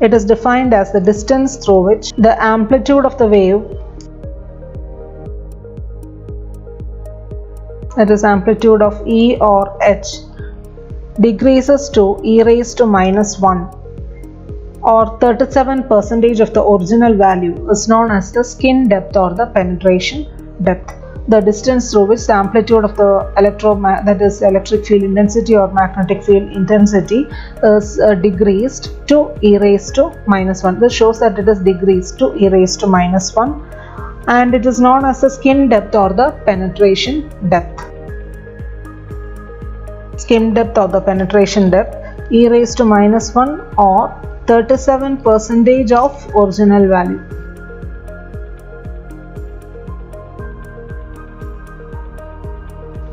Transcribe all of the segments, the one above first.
It is defined as the distance through which the amplitude of the wave, that is amplitude of E or H, decreases to e raised to minus 1 or 37% of the original value is known as the skin depth or the penetration depth. The distance through which the amplitude of the electric field intensity or magnetic field intensity is decreased to e raised to minus 1. This shows that it is decreased to e raised to minus 1, and it is known as the skin depth or the penetration depth. Skin depth or the penetration depth, e raised to minus 1 or 37% of original value.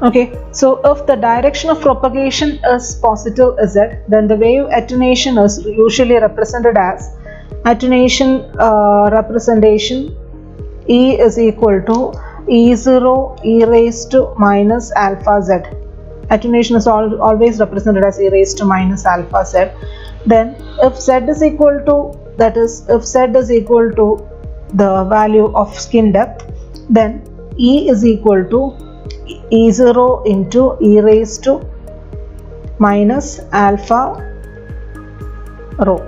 Okay, so if the direction of propagation is positive z, then the wave attenuation is usually represented as attenuation representation E is equal to E0 e raised to minus alpha z. Attenuation is always represented as e raised to minus alpha z. Then if z is equal to, that is, if z is equal to the value of skin depth, then E is equal to E0 into e raised to minus alpha rho.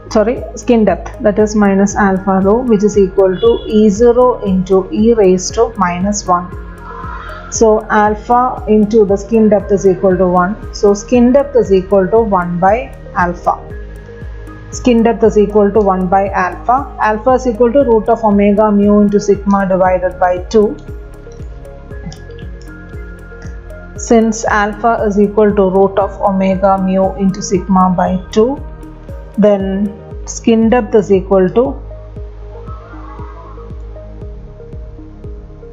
Sorry, skin depth, that is minus alpha rho, which is equal to E0 into e raised to minus 1. So alpha into the skin depth is equal to 1. So skin depth is equal to 1 by alpha. Skin depth is equal to 1 by alpha. Alpha is equal to root of omega mu into sigma divided by 2. Since alpha is equal to root of omega mu into sigma by 2, then skin depth is equal to,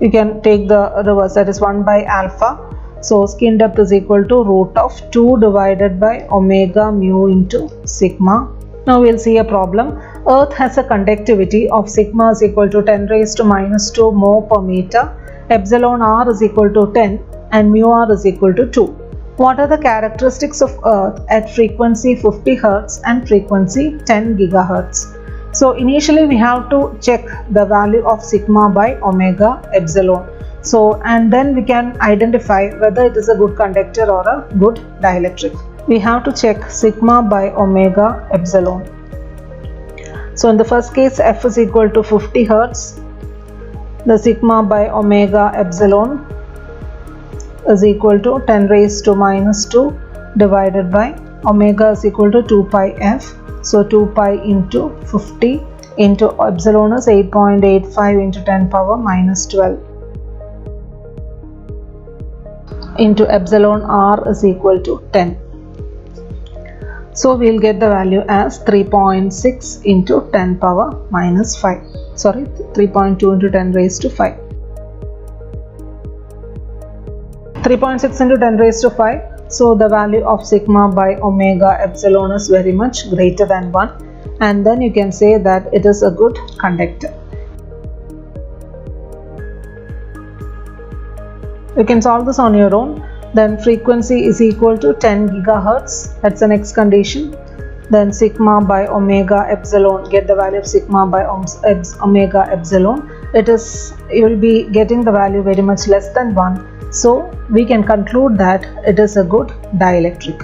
you can take the reverse, that is 1 by alpha. So skin depth is equal to root of 2 divided by omega mu into sigma. Now we will see a problem. Earth has a conductivity of sigma is equal to 10 raised to minus 2 mho per meter, epsilon r is equal to 10 and mu r is equal to 2. What are the characteristics of Earth at frequency 50 Hz and frequency 10 GHz? So initially we have to check the value of sigma by omega epsilon. So, and then we can identify whether it is a good conductor or a good dielectric. We have to check sigma by omega epsilon. So in the first case, F is equal to 50 Hz. The sigma by omega epsilon is equal to 10 raised to minus 2 divided by omega is equal to 2 pi f. So 2 pi into 50 into epsilon is 8.85 into 10 power minus 12 into epsilon r is equal to 10. So we will get the value as 3.6 into 10 power minus 5. Sorry, 3.2 into 10 raised to 5. 3.6 into 10 raised to 5. So the value of sigma by omega epsilon is very much greater than 1, and then you can say that it is a good conductor. You can solve this on your own. Then frequency is equal to 10 GHz. That's the next condition. Then sigma by omega epsilon, get the value of sigma by omega epsilon. It is, you will be getting the value very much less than 1. So we can conclude that it is a good dielectric.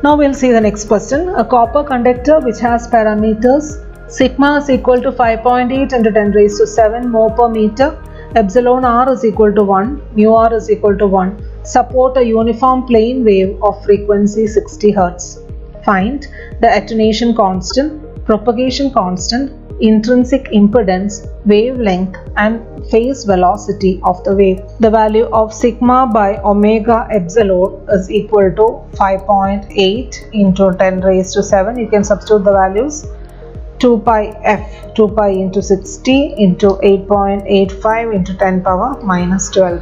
Now we'll see the next question. A copper conductor which has parameters sigma is equal to 5.8 into 10 raised to 7 mho per meter, epsilon r is equal to 1, mu r is equal to 1, support a uniform plane wave of frequency 60 Hz. Find the attenuation constant, propagation constant, intrinsic impedance, wavelength and phase velocity of the wave. The value of sigma by omega epsilon is equal to 5.8 into 10 raised to 7. You can substitute the values. 2 pi f, 2 pi into 60 into 8.85 into 10 power minus 12.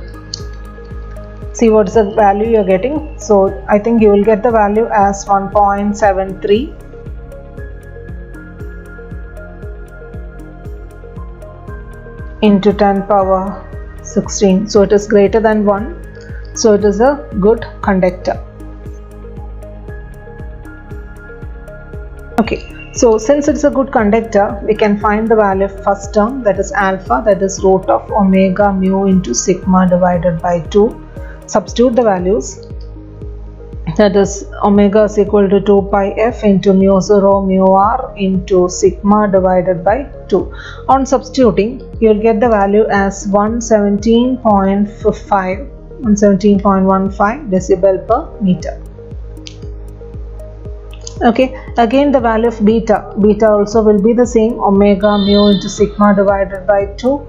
See what is the value you are getting. So I think you will get the value as 1.73 into 10 power 16. So it is greater than 1. So it is a good conductor. Okay, so since it's a good conductor, we can find the value of first term, that is alpha, that is root of omega mu into sigma divided by 2. Substitute the values, that is omega is equal to 2 pi f into mu 0 mu r into sigma divided by 2. On substituting, you will get the value as 117.15 decibel per meter. Okay, again the value of beta also will be the same, omega mu into sigma divided by 2,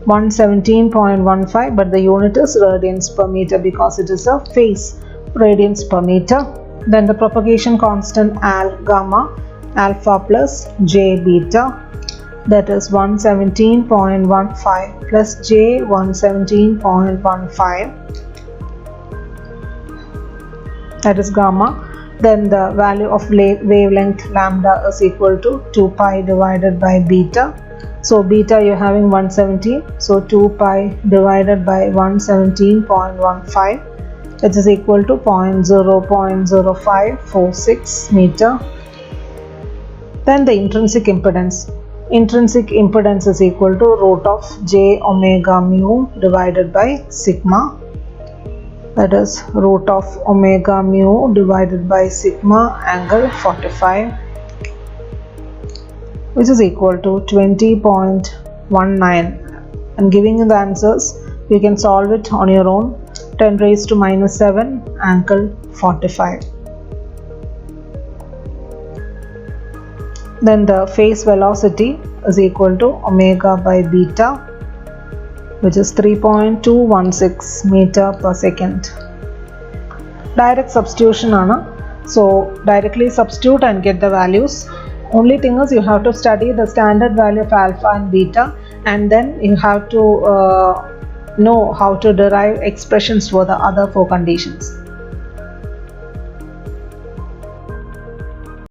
117.15, but the unit is radians per meter because it is a phase, radians per meter. Then the propagation constant gamma, alpha plus j beta, that is 117.15 plus j 117.15, that is gamma. Then the value of wavelength lambda is equal to 2 pi divided by beta. So beta you're having 117, so 2 pi divided by 117.15, which is equal to 0.0546 meter. Then the intrinsic impedance. Intrinsic impedance is equal to root of j omega mu divided by sigma, that is root of omega mu divided by sigma angle 45, which is equal to 20.19. I'm giving you the answers. You can solve it on your own. 10 raised to minus 7 angle 45. Then the phase velocity is equal to omega by beta, which is 3.216 meter per second. Direct substitution ana, so directly substitute and get the values. Only thing is you have to study the standard value of alpha and beta, and then you have to know how to derive expressions for the other four conditions.